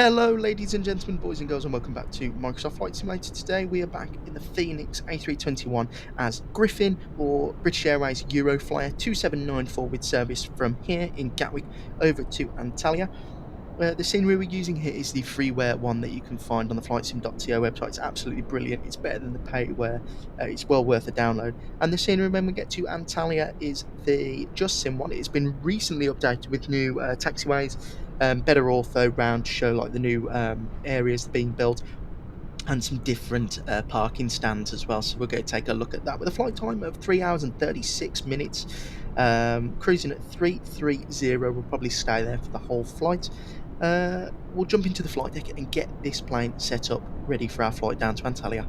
Hello, ladies and gentlemen, boys and girls, and welcome back to Microsoft Flight Simulator. Today, we are back in the Fenix A321 as Griffin or British Airways EuroFlyer 2794 with service from here in Gatwick over to Antalya. The scenery we're using here is the freeware one that you can find on the flightsim.to website. It's absolutely brilliant. It's better than the payware. It's well worth a download. And the scenery when we get to Antalya is the JustSim one. It's been recently updated with new taxiways, better ortho round to show like the new areas being built and some different parking stands as well. So we're going to take a look at that with a flight time of 3 hours and 36 minutes. Cruising at 330. We'll probably stay there for the whole flight. We'll jump into the flight deck and get this plane set up ready for our flight down to Antalya.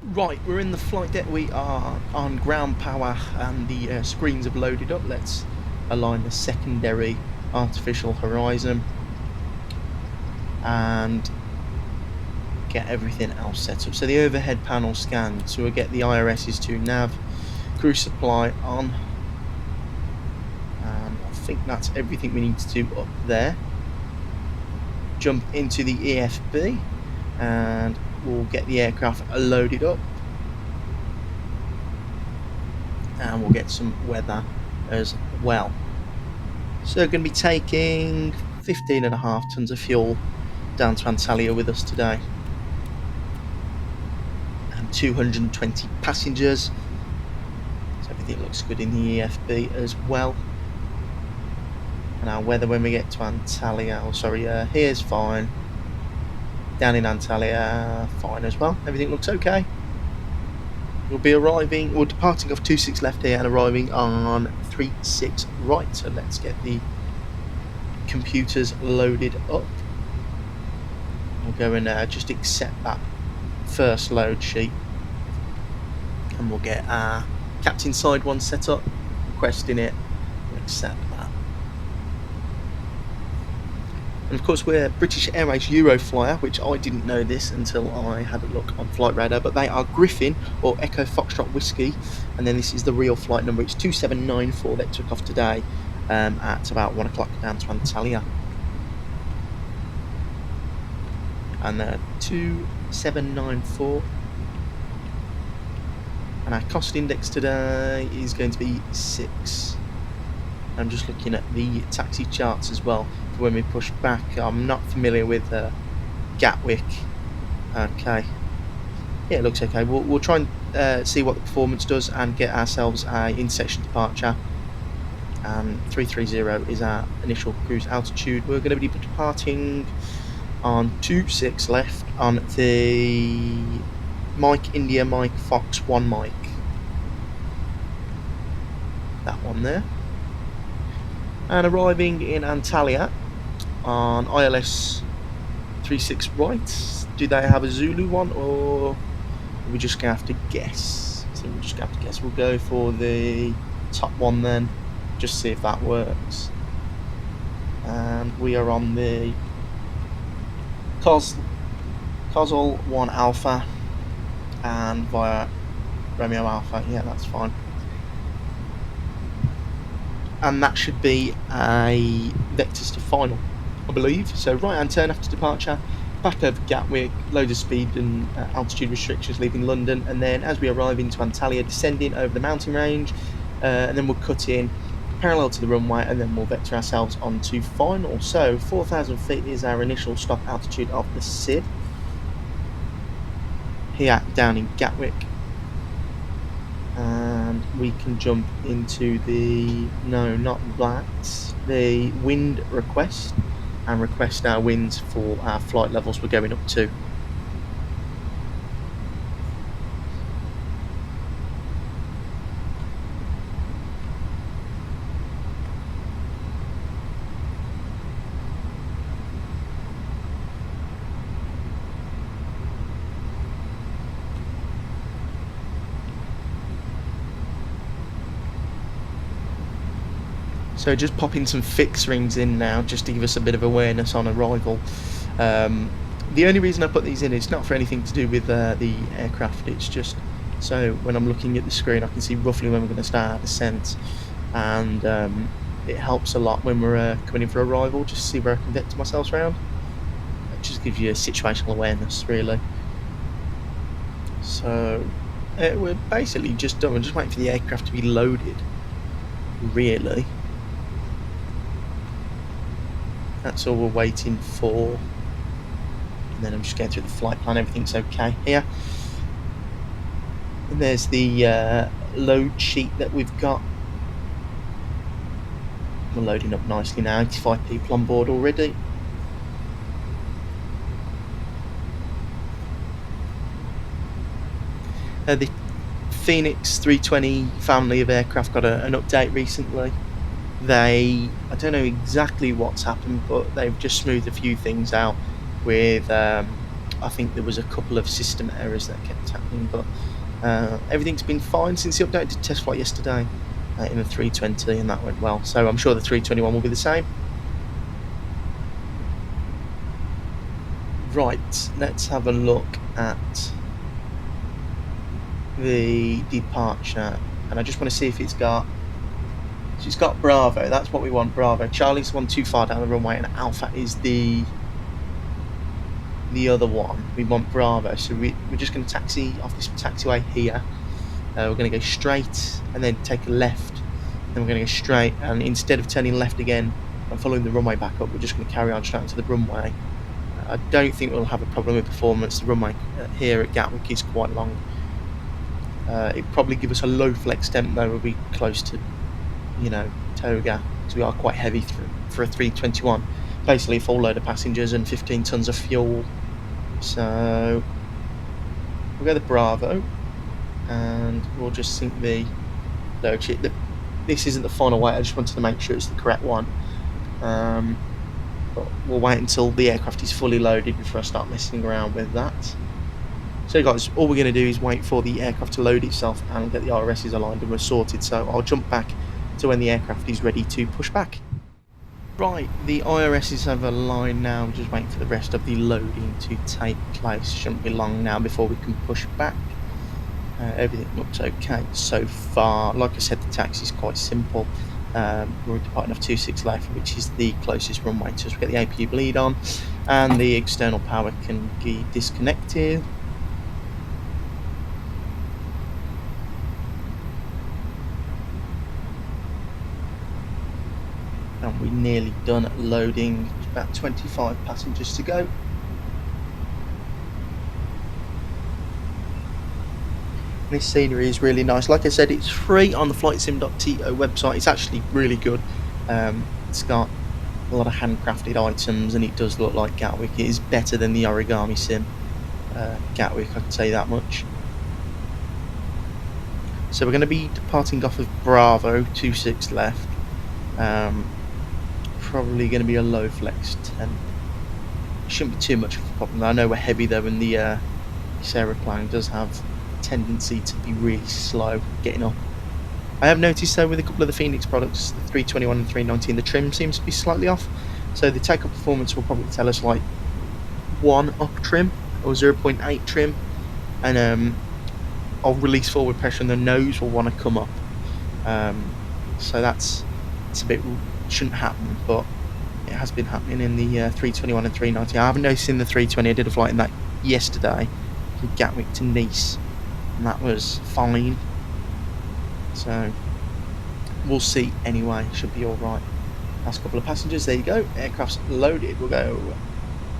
Right, we're in the flight deck. We are on ground power and the screens have loaded up. Let's align the secondary artificial horizon and get everything else set up. So the overhead panel scanned, so we'll get the IRSs to nav, cruise supply on, and I think that's everything we need to do up there. Jump into the EFB and we'll get the aircraft loaded up and we'll get some weather as well. So we're going to be taking 15.5 tons of fuel down to Antalya with us today and 220 passengers. So everything looks good in the EFB as well. And our weather when we get to Antalya, here's fine. Down in Antalya, fine as well. Everything looks okay. We'll be departing off 26 left here and arriving on 36 right. So let's get the computers loaded up. We'll go and just accept that first load sheet. And we'll get our captain side one set up, requesting it, we'll accept that. And of course we're British Airways EuroFlyer, which I didn't know this until I had a look on Flight Radar, but they are Griffin or Echo Foxtrot Whiskey, and then this is the real flight number. It's 2794 that took off today at about 1 o'clock down to Antalya. And 2794. And our cost index today is going to be 6. I'm just looking at the taxi charts as well for when we push back. I'm not familiar with Gatwick. Okay, yeah, it looks okay. We'll try and see what the performance does and get ourselves a in-section departure. 330 is our initial cruise altitude. We're going to be departing on 26 left on the Mike India Mike Fox 1 Mike. That one there. And arriving in Antalya on ILS 36 right. Do they have a Zulu one, or are we just going to have to guess? I think we're just going to have to guess. We'll go for the top one then, just see if that works. And we are on the Cosl 1 Alpha and via Romeo Alpha. Yeah, that's fine. And that should be a vectors to final, I believe. So right hand turn after departure, back over Gatwick, loads of speed and altitude restrictions leaving London, and then as we arrive into Antalya, descending over the mountain range, and then we'll cut in parallel to the runway, and then we'll vector ourselves onto final. So 4,000 feet is our initial stop altitude of the SID here down in Gatwick. And we can jump into the, no, not that, the wind request, and request our winds for our flight levels we're going up to. So just popping some fix rings in now, just to give us a bit of awareness on arrival. The only reason I put these in is not for anything to do with the aircraft, it's just so when I'm looking at the screen I can see roughly when we're going to start our descent, and it helps a lot when we're coming in for arrival, just to see where I can vector myself around. just gives you a situational awareness, really. So we're basically just done. We're just waiting for the aircraft to be loaded, really. That's all we're waiting for. And then I'm just going through the flight plan. Everything's okay here. And there's the load sheet that we've got. We're loading up nicely now. 85 people on board already. The Fenix A320 family of aircraft got an update recently. I don't know exactly what's happened, but they've just smoothed a few things out with, I think there was a couple of system errors that kept happening, but everything's been fine since the update. Did test flight yesterday in the 320 and that went well, so I'm sure the 321 will be the same. Right, let's have a look at the departure, and I just want to see if it's got Bravo. That's what we want, Bravo. Charlie's one too far down the runway, and Alpha is the other one. We want Bravo, so we're just going to taxi off this taxiway here. We're going to go straight and then take a left, then we're going to go straight, and instead of turning left again and following the runway back up, we're just going to carry on straight onto the runway. I don't think we'll have a problem with performance. The runway here at Gatwick is quite long. It'd probably give us a low flex temp, though. We'll be close to, Toga, because we are quite heavy for a 321. Basically a full load of passengers and 15 tons of fuel. So we'll go to Bravo, and we'll just sync the load sheet. This isn't the final weight. I just wanted to make sure it's the correct one. But we'll wait until the aircraft is fully loaded before I start messing around with that. So guys, all we're going to do is wait for the aircraft to load itself and get the RSs aligned, and we're sorted. So I'll jump back to when the aircraft is ready to push back. Right, the IRSs have aligned now. We're just waiting for the rest of the loading to take place. Shouldn't be long now before we can push back. Everything looks okay so far. Like I said, the taxi is quite simple. We're departing off 26 left, which is the closest runway to us. We get the APU bleed on, and the external power can be disconnected. And we're nearly done at loading. About 25 passengers to go. This scenery is really nice. Like I said, it's free on the flightsim.to website. It's actually really good. It's got a lot of handcrafted items, and it does look like Gatwick. It is better than the origami sim Gatwick, I can say that much. So we're going to be departing off of Bravo, 26 left. Probably going to be a low flex 10. Shouldn't be too much of a problem. I know we're heavy though, and this aeroplane does have a tendency to be really slow getting up. I have noticed though with a couple of the Fenix products, the 321 and 319, the trim seems to be slightly off. So the takeoff performance will probably tell us like 1 up trim or 0.8 trim, and I'll release forward pressure and the nose will want to come up. So that's a bit, shouldn't happen, but it has been happening in the 321 and 319. I haven't noticed in the 320. I did a flight in that yesterday from Gatwick to Nice, and that was fine. So we'll see anyway. Should be all right. Last couple of passengers. There you go. Aircraft's loaded. We'll go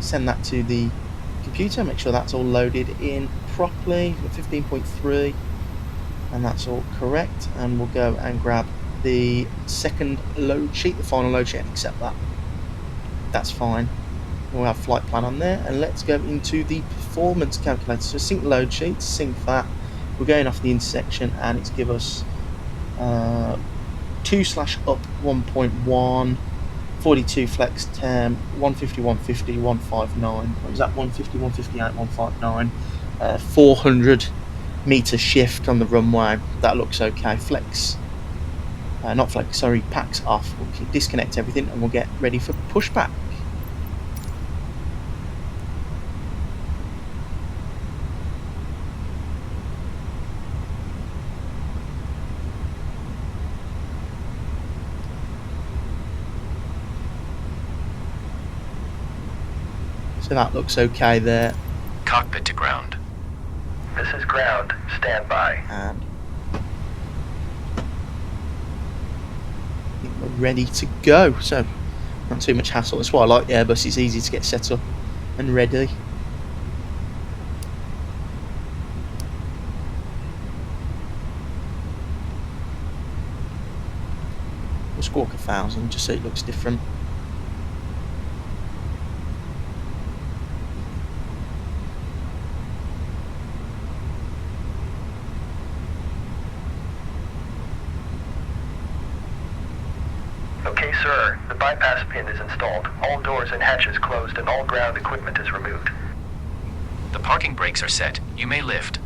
send that to the computer. Make sure that's all loaded in properly. 15.3, and that's all correct. And we'll go and grab the second load sheet, the final load sheet, and accept that. That's fine. We'll have flight plan on there, and let's go into the performance calculator. So sync load sheet, sync that. We're going off the intersection, and it's give us 2/up 1.1, 42 flex temp, 150, 150, 159. What was that? 150, 158, 159. 400 meter shift on the runway. That looks okay. Flex. Not flex, sorry, packs off. We'll disconnect everything and we'll get ready for pushback. So that looks okay there. Cockpit to ground. This is ground. Stand by. And I think we're ready to go. So not too much hassle. That's why I like the Airbus. It's easy to get set up and ready. We'll squawk 1,000 just so it looks different. Okay, sir. The bypass pin is installed. All doors and hatches closed and all ground equipment is removed. The parking brakes are set. You may lift.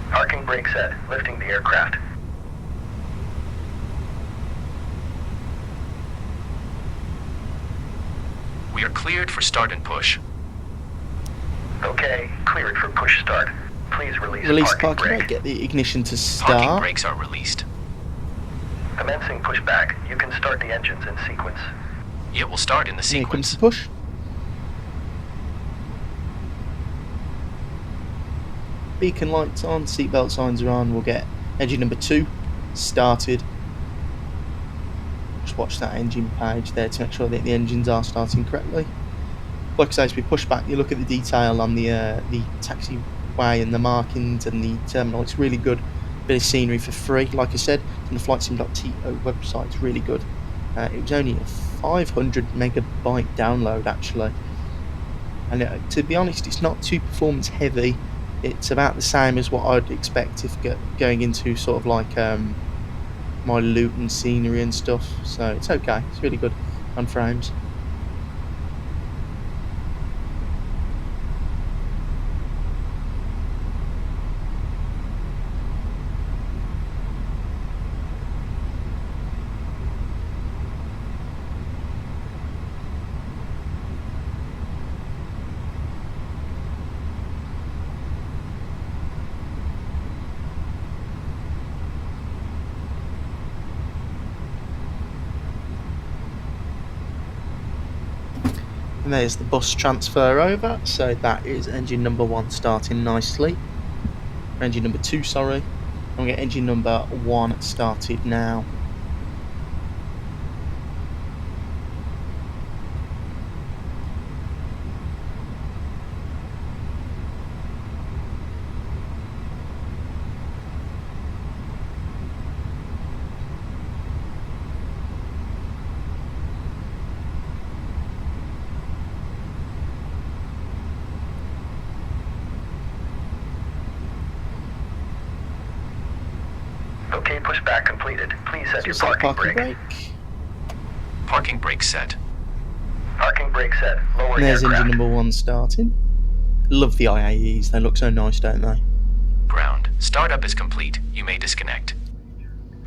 Parking brake set. Lifting the aircraft. We are cleared for start and push. Okay, cleared for push start. Please release Parking brake. brake. Get the ignition to Parking start. brakes are released. Commencing pushback. You can start the engines in sequence. It will start in the Here comes sequence. the push. Beacon lights on, seatbelt signs are on. We'll get engine number 2 started. Just watch that engine page there to make sure that the engines are starting correctly. Like I say, as we push back, you look at the detail on the taxiway and the markings and the terminal. It's really good. Bit of scenery for free. Like I said, on the flightsim.to website, it's really good. It was only a 500 megabyte download actually, and to be honest, it's not too performance heavy. It's about the same as what I'd expect if going into sort of like my loot and scenery and stuff. So it's okay. It's really good on frames. And there's the bus transfer over, so that is engine number 1 starting nicely. Engine number 2, sorry. And we'll get engine number 1 started now. Okay, pushback completed. Please set So your set parking brake. brake. Parking brake set. Parking brake set. Lower And there's aircraft. engine number 1 starting. Love the IAEs, they look so nice, don't they? Ground. Startup is complete. You may disconnect.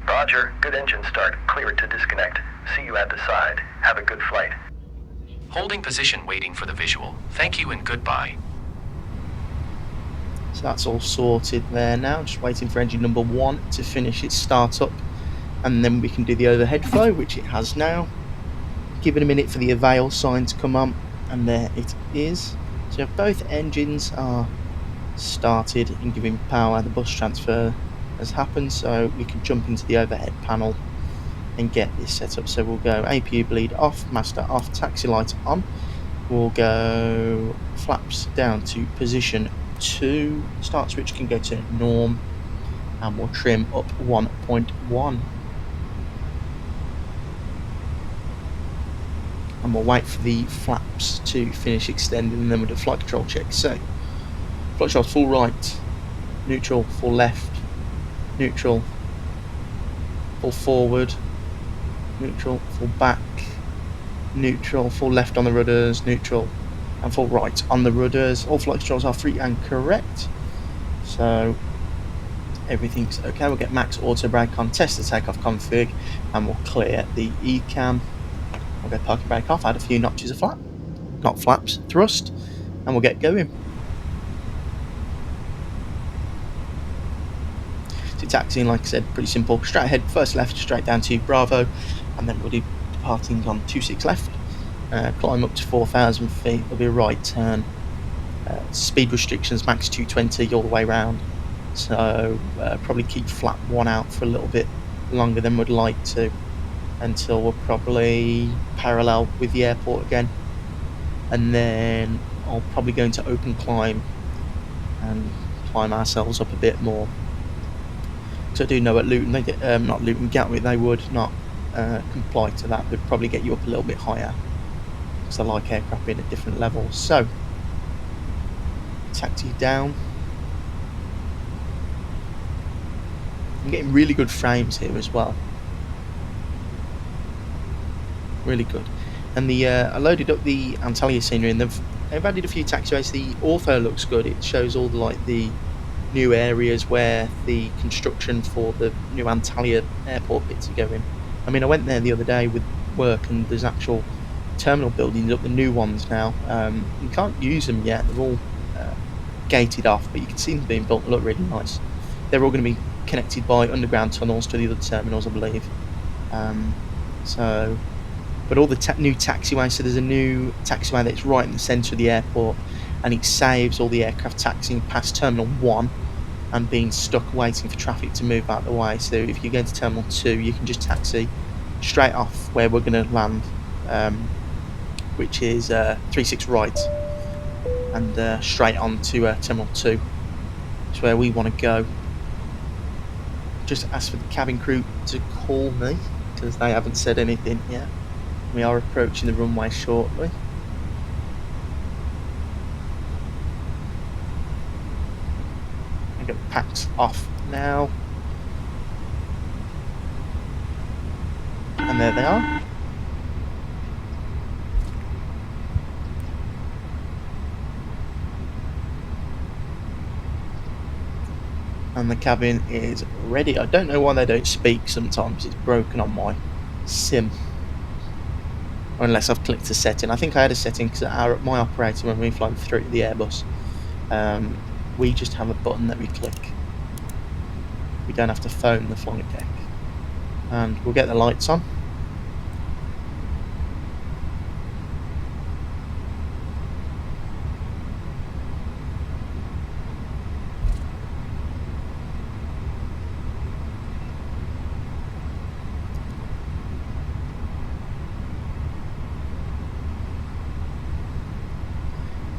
Roger. Good engine start. Clear to disconnect. See you at the side. Have a good flight. Holding position waiting for the visual. Thank you and goodbye. So that's all sorted there now. Just waiting for engine number 1 to finish its startup, and then we can do the overhead flow, which it has now. Give it a minute for the avail sign to come on, and there it is. So both engines are started and giving power. The bus transfer has happened, so we can jump into the overhead panel and get this set up. So we'll go APU bleed off, master off, taxi light on. We'll go flaps down to position 2. Start switch can go to norm, and we'll trim up 1.1. And we'll wait for the flaps to finish extending, and then we'll do flight control check. So, flight control full right, neutral, full left, neutral, full forward, neutral, full back, neutral, full left on the rudders, neutral, and full right on the rudders. All flight controls are free and correct. So, everything's okay. We'll get max auto brake on, test the takeoff config, and we'll clear the ECAM. We'll get parking brake off, add a few notches of flaps, thrust, and we'll get going. So taxiing, like I said, pretty simple. Straight ahead, first left, straight down to Bravo, and then we'll do departing on 26 left, climb up to 4,000 feet, there'll be a right turn. Speed restrictions max 220 all the way around, so probably keep flap 1 out for a little bit longer than we'd like to, until we're probably parallel with the airport again, and then I'll probably go into open climb and climb ourselves up a bit more. So I do know at Luton, not Luton, Gatwick, they would not comply to that. They'd probably get you up a little bit higher, because I like aircraft being at different levels. So taxi down. I'm getting really good frames here as well, really good. And I loaded up the Antalya scenery, and they've added a few taxiways. The ortho looks good. It shows all the new areas where the construction for the new Antalya airport bits are going. I mean, I went there the other day with work, and there's actual terminal buildings up, the new ones now. You can't use them yet, they're all gated off, but you can see them being built. They look really nice. They're all going to be connected by underground tunnels to the other terminals, I believe. But all the new taxiways, so there's a new taxiway that's right in the centre of the airport, and it saves all the aircraft taxiing past Terminal 1 and being stuck waiting for traffic to move out of the way. So if you go to Terminal 2, you can just taxi straight off where we're going to land, which is 36 right, and straight on to Terminal 2. It's where we want to go. Just ask for the cabin crew to call me, because they haven't said anything yet. We are approaching the runway shortly. I get packed off now. And there they are. And the cabin is ready. I don't know why they don't speak sometimes. It's broken on my sim. Unless I've clicked a setting. I think I had a setting because my operator, when we fly through the Airbus, we just have a button that we click. We don't have to phone the flight deck. And we'll get the lights on.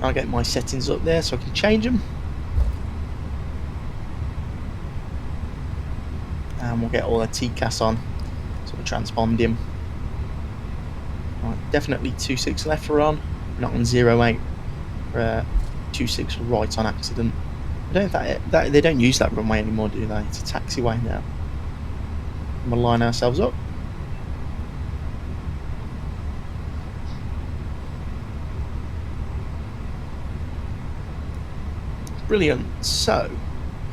I'll get my settings up there so I can change them. And we'll get all the TCAS on, so the transpondium. Right, definitely 26 left we're on, not on 08, 26 right on accident. I don't think they don't use that runway anymore, do they? It's a taxiway now. And we'll line ourselves up. Brilliant. So,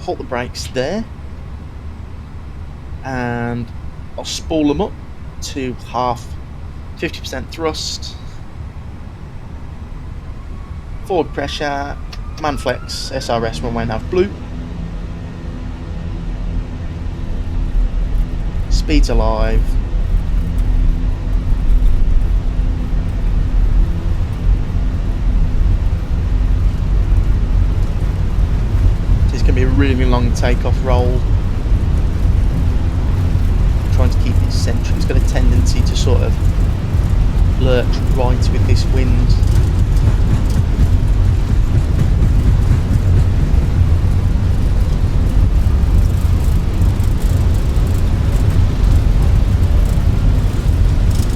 hold the brakes there, and I'll spool them up to half, 50% thrust, forward pressure, man flex, SRS runway nav blue, speeds alive, going to be a really long takeoff roll. Trying to keep it central. It's got a tendency to sort of lurch right with this wind.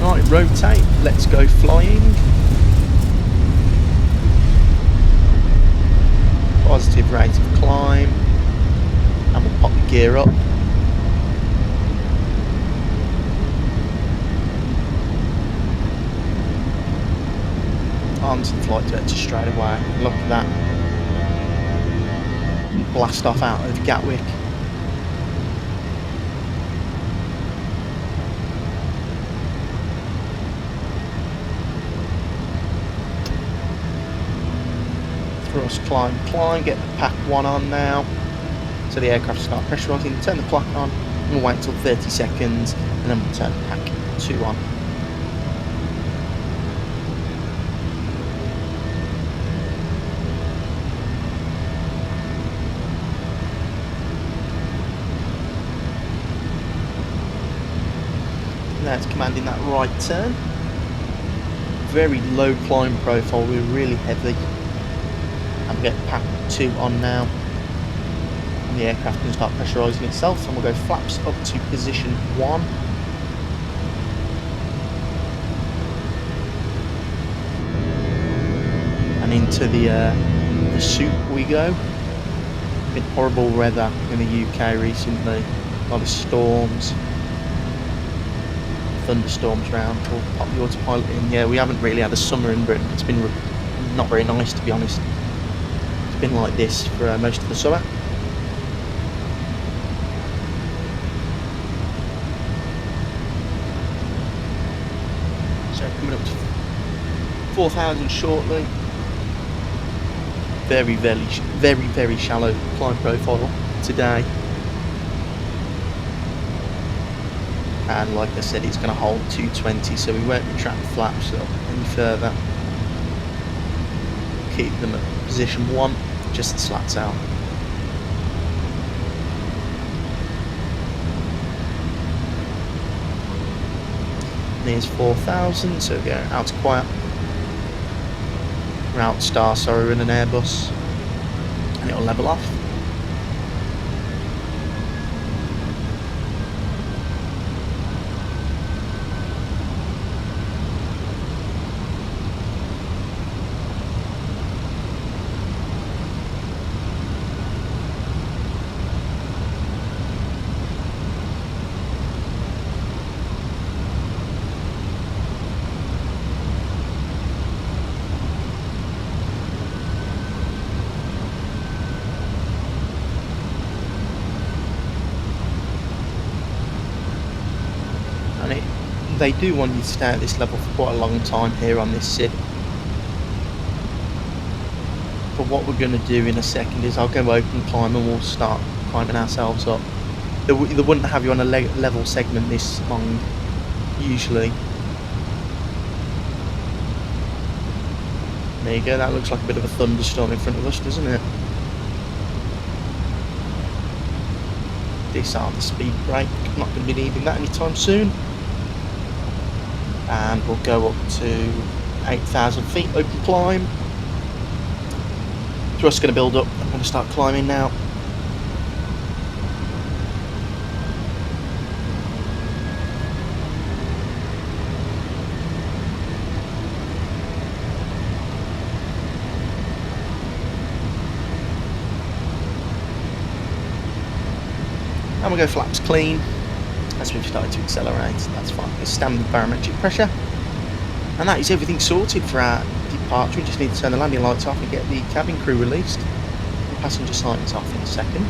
Right, rotate. Let's go flying. Positive rate of climb, and we'll pop the gear up. Onto the flight director straight away. Look at that. Blast off out of Gatwick. Thrust, climb, get the pack 1 on now. So the aircraft start pressurising, turn the clock on, and we'll wait until 30 seconds, and then we'll turn pack 2 on. Now it's commanding that right turn. Very low climb profile, we're really heavy. And we get pack 2 on now. And the aircraft can start pressurising itself, and we'll go flaps up to position 1. And into the soup we go. Been horrible weather in the UK recently. A lot of storms, thunderstorms around. We'll pop the autopilot in. Yeah, we haven't really had a summer in Britain. It's been not very nice, to be honest. It's been like this for most of the summer. So coming up to 4,000 shortly. Very shallow climb profile today. And like I said, it's going to hold 220, so we won't retract the flaps up any further. Keep them at position 1, just the slats out. And here's 4,000, so we're going out to quiet. We're out star, sorry, we're in an Airbus, and it'll level off. They do want you to stay at this level for quite a long time here on this SID. But what we're going to do in a second is I'll go open climb and we'll start climbing ourselves up. They wouldn't have you on a level segment this long, usually. There you go, that looks like a bit of a thunderstorm in front of us, doesn't it? Disarm the speed brake, not going to be needing that anytime soon. And we'll go up to 8,000 feet, open climb. Thrust's going to build up. I'm going to start climbing now. And we'll go flaps clean. As we've started to accelerate, that's fine. It's standard barometric pressure, and that is everything sorted for our departure. We just need to turn the landing lights off and get the cabin crew released. The passenger signs off in a second.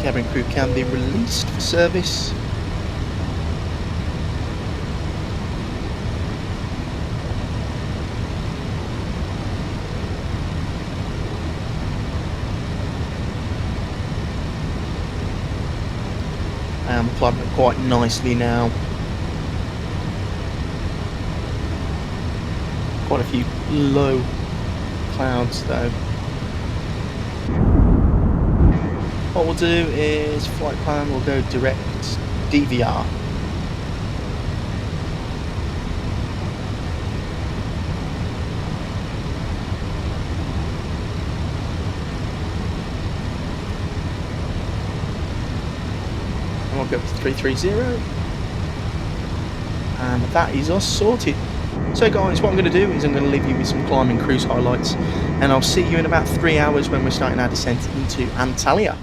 Cabin crew can be released for service. And we're climbing quite nicely now. Quite a few low clouds though. What we'll do is flight plan, we'll go direct DVR. We'll go for 330, and that is us sorted. So guys, what I'm going to do is I'm going to leave you with some climbing cruise highlights, and I'll see you in about 3 hours when we're starting our descent into Antalya.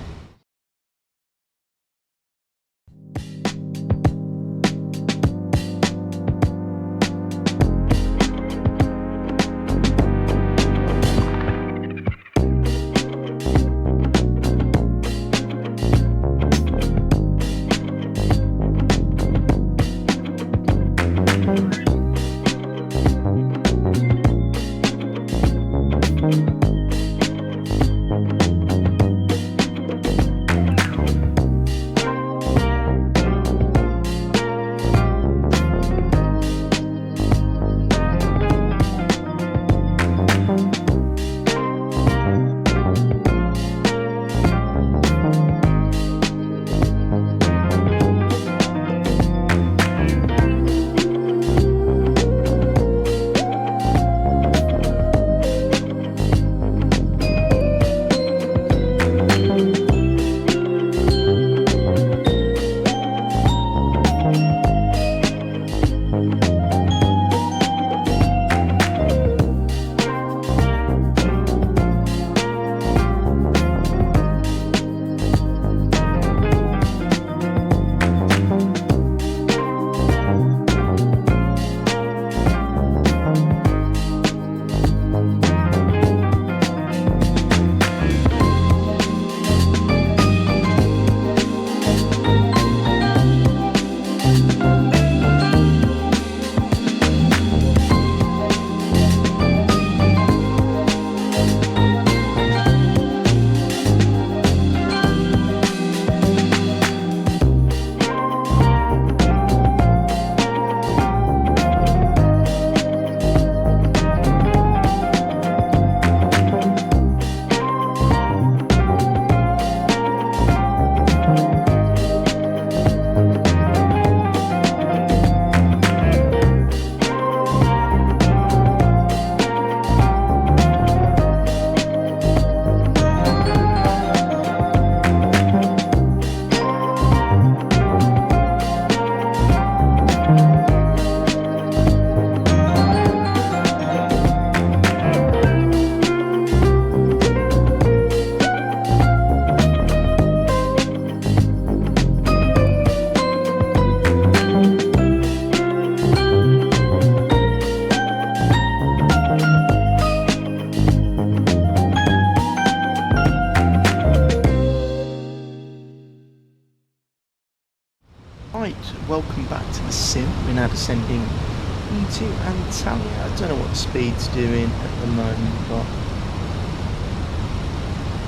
Right, welcome back to the sim. We're now descending into Antalya. I don't know what the speed's doing at the moment, but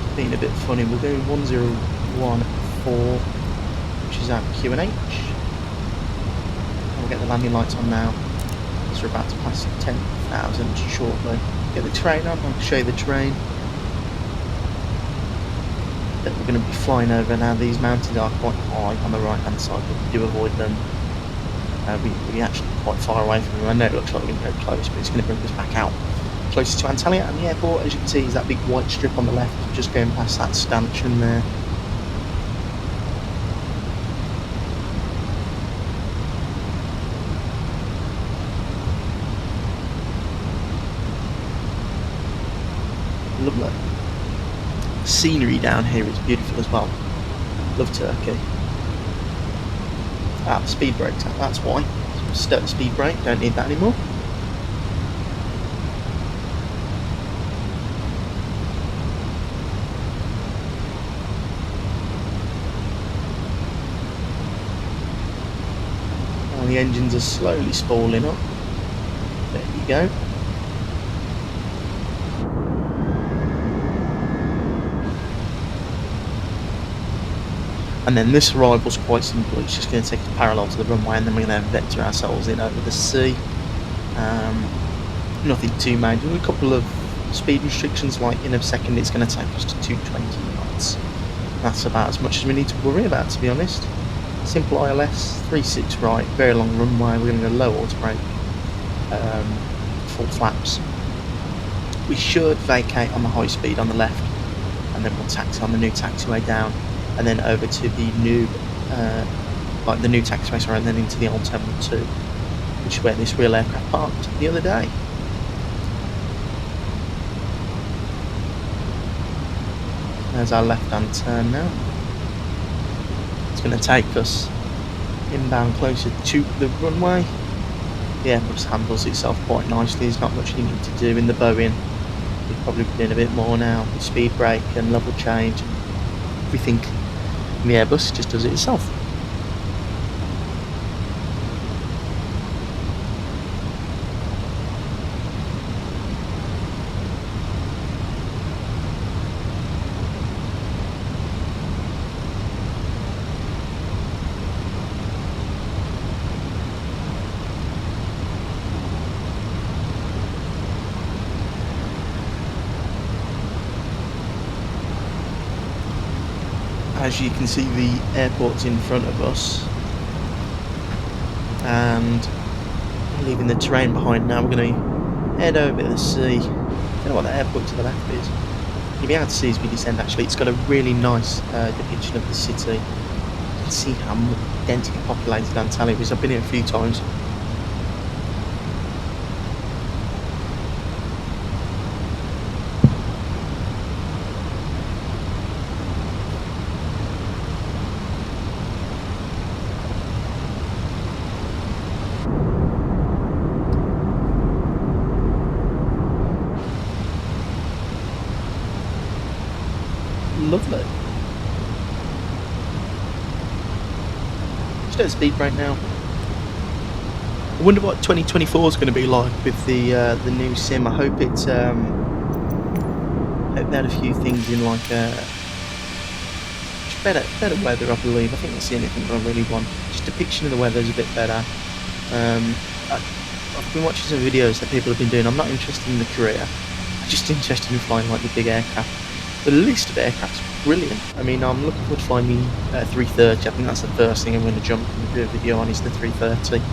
it's been a bit funny. We're going 1014, which is our Q&H. We'll get the landing lights on now, as we're about to pass 10,000 shortly. Get the terrain on, I'll show you the terrain that we're going to be flying over. Now these mountains are quite high on the right hand side, but we do avoid them. We're actually quite far away from them. I know it looks like we're going to go close, but it's going to bring us back out closer to Antalya. And the airport, as you can see, is that big white strip on the left, just going past that stanchion there. Lovely. The scenery down here is beautiful as well. Love Turkey. Ah, the speed brake's out, that's why. Stuck the speed brake, don't need that anymore. And the engines are slowly spooling up. There you go. And then this arrival's quite simple. It's just going to take us parallel to the runway, and then we're going to vector ourselves in over the sea. Nothing too major. A couple of speed restrictions, like in a second it's going to take us to 220 knots. That's about as much as we need to worry about, to be honest. Simple ILS, 3-6 right, very long runway. We're going to go low auto brake, full flaps. We should vacate on the high speed on the left, and then we'll taxi on the new taxiway down, and then over to the new, the new taxiway, sorry, and then into the old Terminal 2, which is where this real aircraft parked the other day. There's our left-hand turn now. It's going to take us inbound closer to the runway. The airport handles itself quite nicely. There's not much you need to do in the Boeing. We've probably be doing a bit more now with speed brake and level change. Everything in the Airbus just does it itself. As you can see, the airport's in front of us, and leaving the terrain behind now. We're going to head over the sea. I don't know what the airport to the left is. You'll be able to see as we descend. Actually, it's got a really nice depiction of the city. You can see how densely populated Antalya is. I've been here a few times. Lovely. Just at speed brake now. I wonder what 2024 is going to be like with the new sim. I hope it's hope they had a few things in, like just better weather, I believe. I think that's the only thing I really want. Just depiction of the weather is a bit better. I've been watching some videos that people have been doing. I'm not interested in the career. I'm just interested in flying like the big aircraft. The list of aircraft's brilliant. I mean, I'm looking forward to flying the 330. I think that's the first thing I'm going to jump and do a video on, is the 330.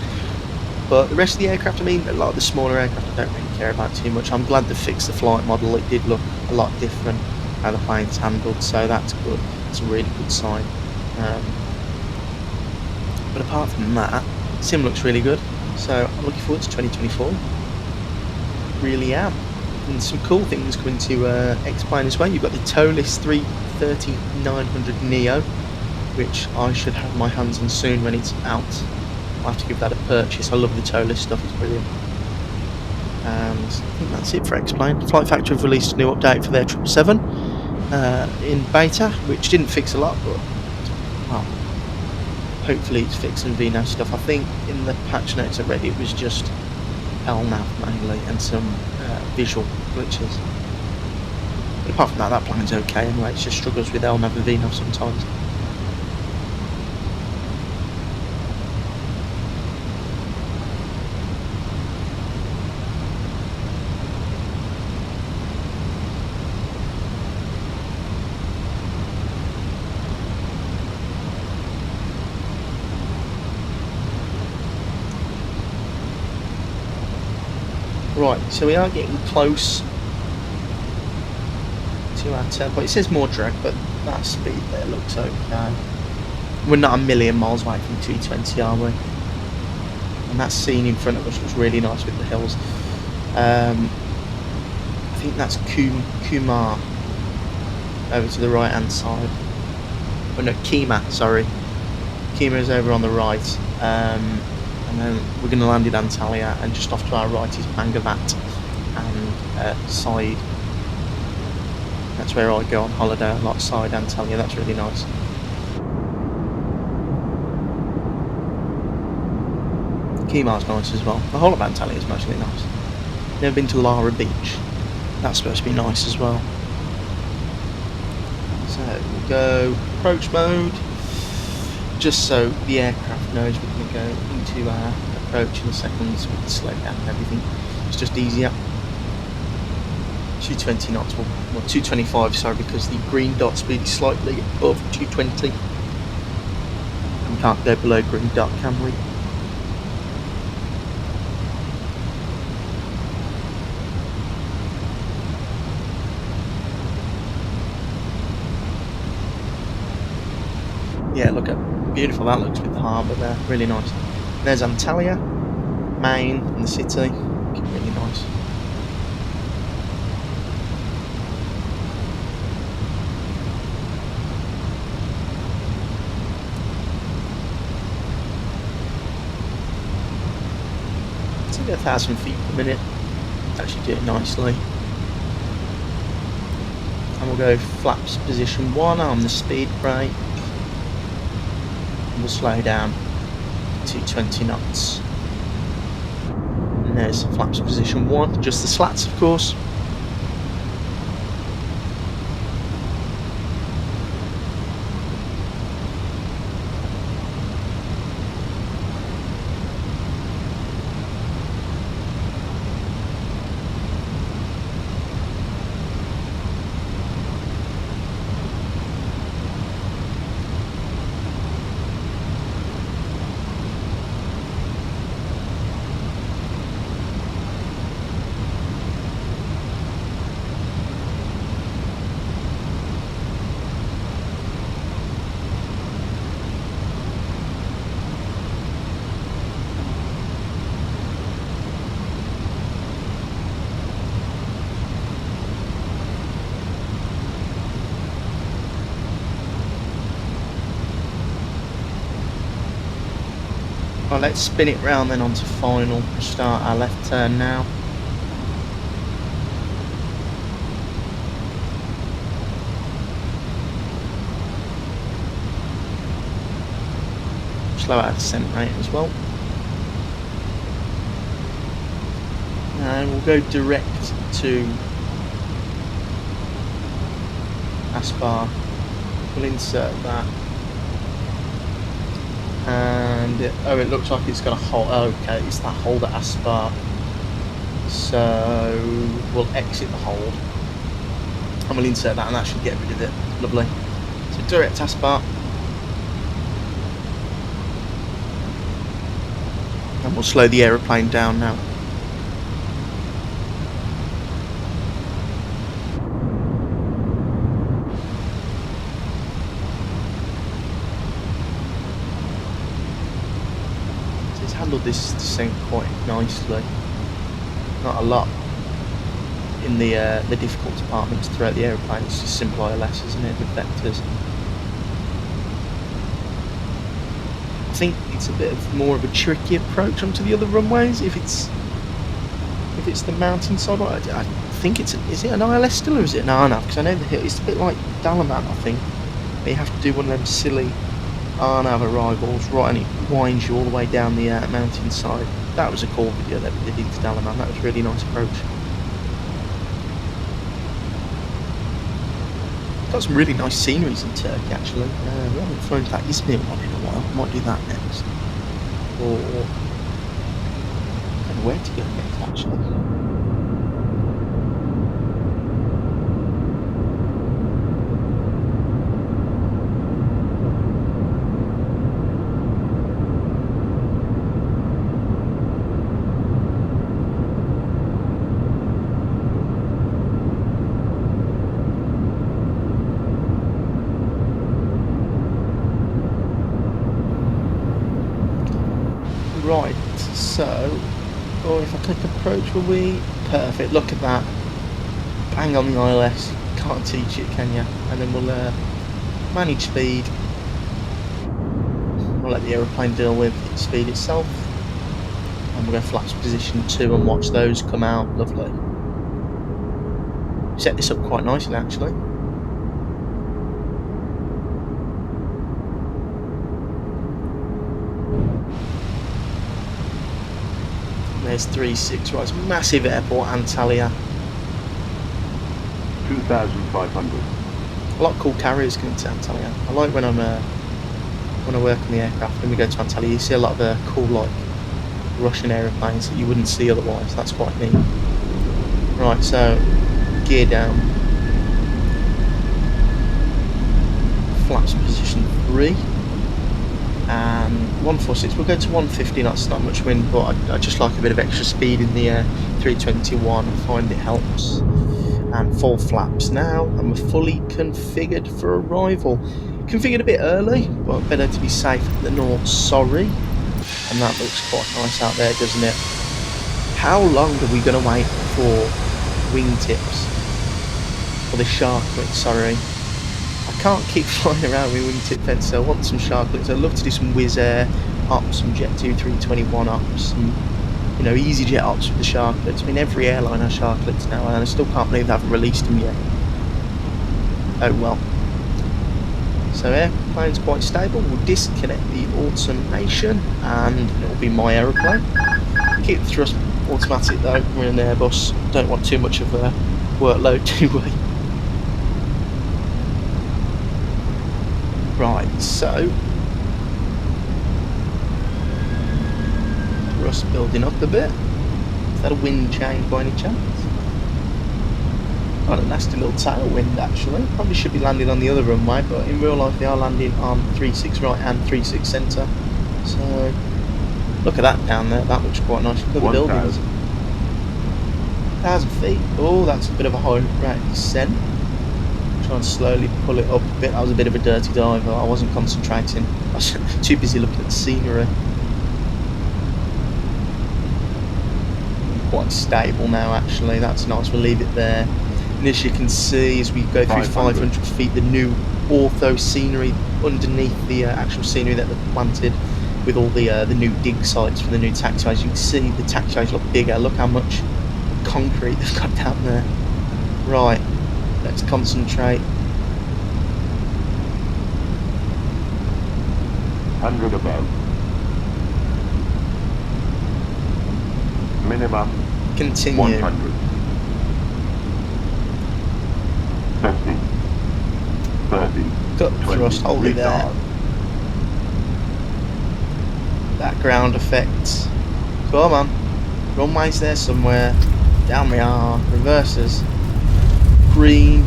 But the rest of the aircraft, I mean, a lot of the smaller aircraft I don't really care about too much. I'm glad they fixed the flight model. It did look a lot different how the plane's handled, so that's good. It's a really good sign. But apart from that, sim looks really good. So I'm looking forward to 2024. Really am. And some cool things coming to X-Plane as well. You've got the towless 330-900 Neo, which I should have my hands on soon when it's out. I'll have to give that a purchase. I love the towless stuff, it's brilliant. And I think that's it for X-Plane. Flight Factory have released a new update for their 777 in beta, which didn't fix a lot, but well, hopefully it's fixing VNAV stuff. I think in the patch notes I read it was just LNAV mainly and some visual glitches. But apart from that, that plane's okay anyway. It just struggles with LNAV and VNAV sometimes. Right, so we are getting close to our turn. It says more drag, but that speed there looks okay. We're not a million miles away from 220, are we? And that scene in front of us was really nice with the hills. I think that's Kumar over to the right hand side. Oh no, Kima, sorry. Kima is over on the right. And then we're going to land in Antalya, and just off to our right is Bangavat and Side. That's where I go on holiday, a lot. Side Antalya, that's really nice. Kimar's nice as well. The whole of Antalya is mostly nice. Never been to Lara Beach. That's supposed to be nice as well. So we'll go approach mode, just so the aircraft knows we're going to go into our approach in a second, so we can slow down and everything. It's just easier. 220 knots, well 225, sorry, because the green dot speed is slightly above 220. And we can't go below green dot, can we? Yeah, look at how beautiful that looks with the harbour there, really nice. There's Antalya, Main, and the city, looking really nice. It's like 1,000 feet per minute, actually do it nicely. And we'll go flaps position 1 on the speed brake. We'll slow down to 20 knots. And there's flaps position 1, just the slats of course. Well, let's spin it round then onto final. We'll start our left turn now. Slow our descent rate as well. And we'll go direct to Aspar. We'll insert that. And it looks like it's going to hold. Okay, it's that hold at Aspar. So we'll exit the hold and we'll insert that, and that should get rid of it. Lovely. So direct Aspar, and we'll slow the aeroplane down now. Handled this descent quite nicely. Not a lot in the difficult departments throughout the aeroplane. It's just simple ILS, isn't it, with vectors. I think it's a bit of more of a tricky approach onto the other runways if it's the mountainside. I think it's is it an ILS still, or is it an RNAV? Because I know the hill. It's a bit like Dalaman, I think. Where you have to do one of them silly Arnav arrivals, right, and it winds you all the way down the mountainside. That was a cool video that we did into Dalaman. That was a really nice approach. Got some really nice sceneries in Turkey, actually. We haven't flown that Izmir one in a while. Might do that next. Or I don't know where to go next, actually. Right, so, if I click approach, will we? Perfect, look at that. Bang on the ILS, can't teach it, can you? And then we'll manage speed. We'll let the aeroplane deal with its speed itself. And we'll go flaps position 2 and watch those come out, lovely. Set this up quite nicely, actually. There's 36, right, it's a massive airport, Antalya. 2,500. A lot of cool carriers coming to Antalya. I like when I work on the aircraft and we go to Antalya, you see a lot of the cool, like, Russian aeroplanes that you wouldn't see otherwise. That's quite neat. Right, so gear down. Flaps position 3. And 146, we'll go to 150 knots, not much wind, but I just like a bit of extra speed in the 321, I find it helps. And full flaps now, and we're fully configured for arrival. Configured a bit early, but better to be safe than not sorry. And that looks quite nice out there, doesn't it? How long are we going to wait for wingtips? Or the sharklets, sorry. I can't keep flying around with wingtip fence, so I want some sharklets. I'd love to do some Wizz Air ops, some Jet 2 321 ops, some, you know, EasyJet ops with the sharklets. I mean, every airline has sharklets now, and I still can't believe they haven't released them yet. Oh well. So airplane's quite stable. We'll disconnect the automation, and it'll be my aeroplane. Keep the thrust automatic though. We're in an Airbus. Don't want too much of a workload, do we? Right, so thrust building up a bit. Is that a wind change by any chance? Got a nasty little tailwind actually. Probably should be landing on the other runway, but in real life they are landing on 36 right and 36 centre. So look at that down there. That looks quite nice. Look at the buildings. 1,000 feet. Oh, that's a bit of a high rate of descent. Try and slowly pull it up a bit. That was a bit of a dirty dive. I wasn't concentrating. I was too busy looking at the scenery. Quite stable now actually. That's nice. We'll leave it there. And as you can see, as we go through 500 feet, the new ortho scenery underneath the actual scenery that they've planted with all the new dig sites for the new taxiways. You can see the taxiways look bigger. Look how much concrete they've got down there. Right, let's concentrate. 100 above. Minimum. Continue. 100. 50. 30. Got the thrust, hold it there. That ground effect. Come on. Runway's there somewhere. Down we are. Reverses. Green.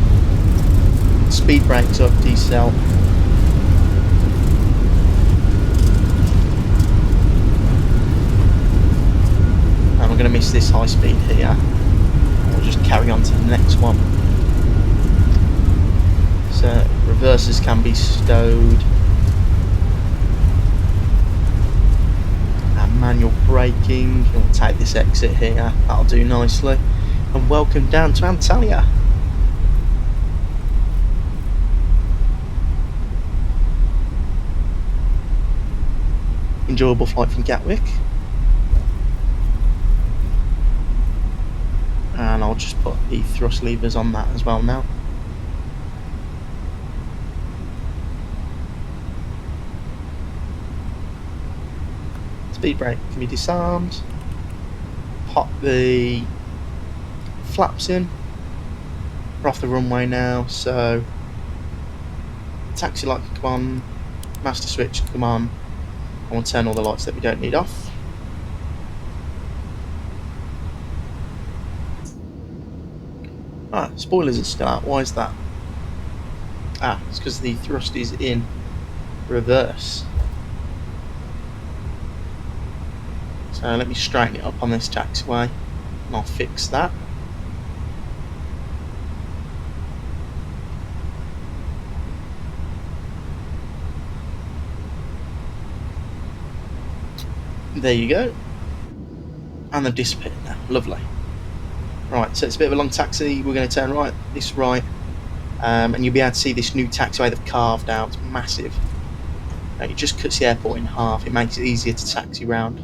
Speed brakes up, decel. And we're going to miss this high speed here. We'll just carry on to the next one. So reverses can be stowed. And manual braking. We'll take this exit here. That'll do nicely. And welcome down to Antalya. Enjoyable flight from Gatwick. And I'll just put the thrust levers on that as well now. speed brake can be disarmed. Pop the flaps in. We're off the runway now, so taxi light can come on, master switch can come on, and we'll turn all the lights that we don't need off. Ah, spoilers are still out. Why is that? Ah, it's because the thrust is in reverse. So let me straighten it up on this taxiway and I'll fix that. There you go. And they've disappeared now. Lovely. Right, so it's a bit of a long taxi. We're going to turn right, this right, and you'll be able to see this new taxiway they've carved out. It's massive. It just cuts the airport in half. It makes it easier to taxi round,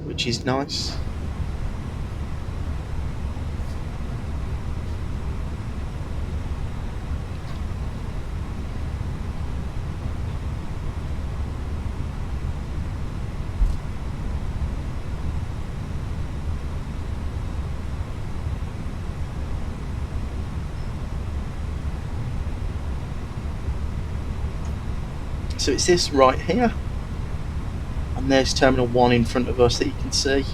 which is nice. So it's this right here, and there's Terminal 1 in front of us that you can see.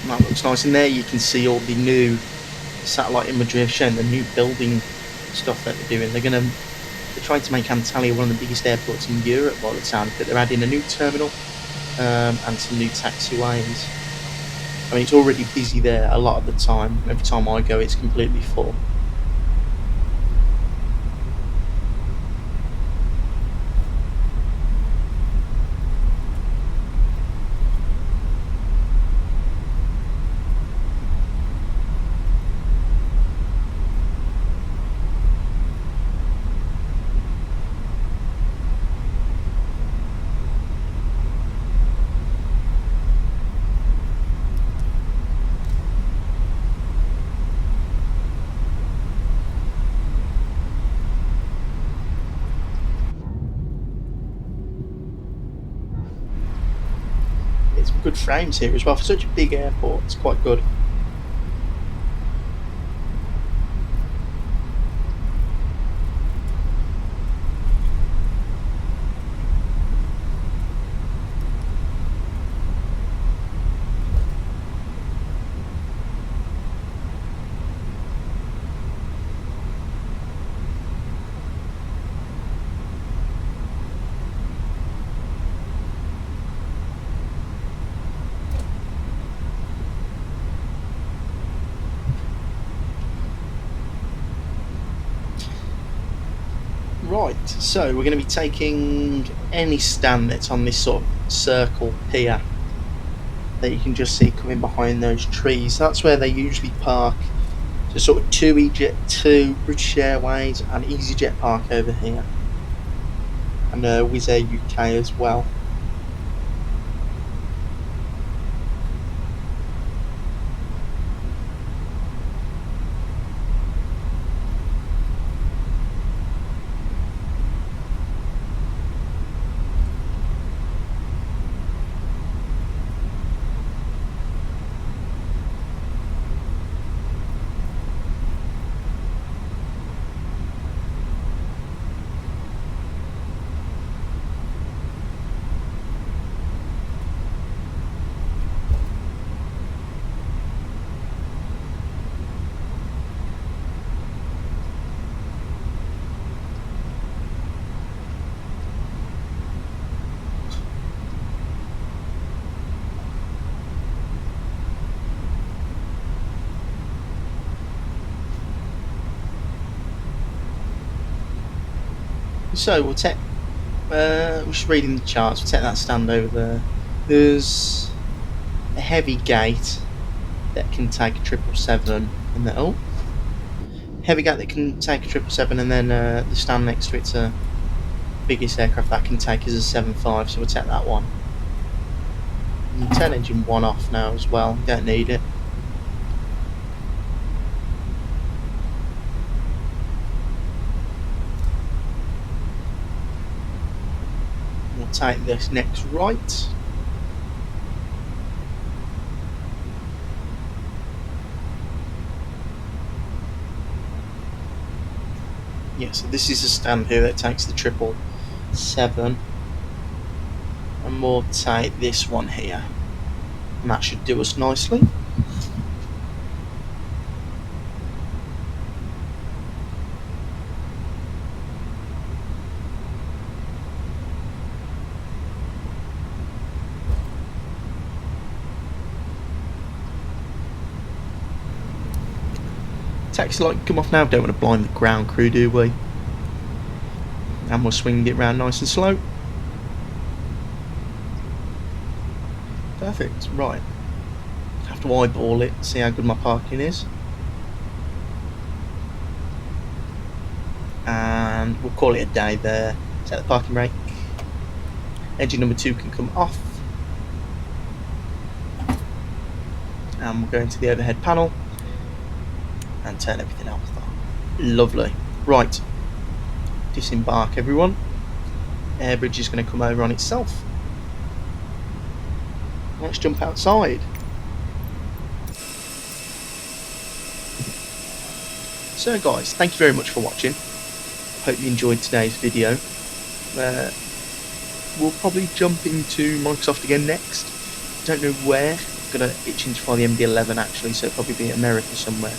And that looks nice, and there you can see all the new satellite imagery of showing the new building stuff that they're doing. They're trying to make Antalya one of the biggest airports in Europe by the sound of it. They're adding a new terminal and some new taxiways. I mean, it's already busy there a lot of the time. Every time I go, it's completely full. Some good frames here as well. For such a big airport, it's quite good. Right, so we're going to be taking any stand that's on this sort of circle pier that you can just see coming behind those trees. That's where they usually park. So sort of two British Airways and EasyJet park over here, and Wizz Air UK as well. So we'll take, we're just reading the charts, we'll take that stand over there. There's a heavy gate that can take a 777, and then heavy gate that can take a 777, and then the stand next to it's a biggest aircraft that can take is a 75, so we'll take that one. And turn engine 1 off now as well, don't need it. We'll take this next right. Yeah, so this is a stand here that takes the 777, and we'll take this one here, and that should do us nicely. Taxi light come off now, don't want to blind the ground crew, do we? And we'll swing it round nice and slow. Perfect, right. Have to eyeball it, see how good my parking is. And we'll call it a day there. Set the parking brake. Engine number 2 can come off. And we'll go into the overhead panel and turn everything else on. Lovely. Right. Disembark, everyone. Air bridge is going to come over on itself. Let's jump outside. So guys, thank you very much for watching. Hope you enjoyed today's video. We'll probably jump into Microsoft again next. Don't know where. I've got an itching to fly the MD-11 actually, so it'll probably be America somewhere.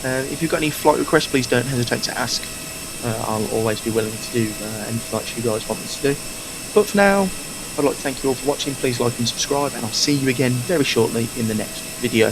If you've got any flight requests, please don't hesitate to ask. I'll always be willing to do any flights you guys want me to do. But for now, I'd like to thank you all for watching. Please like and subscribe, and I'll see you again very shortly in the next video.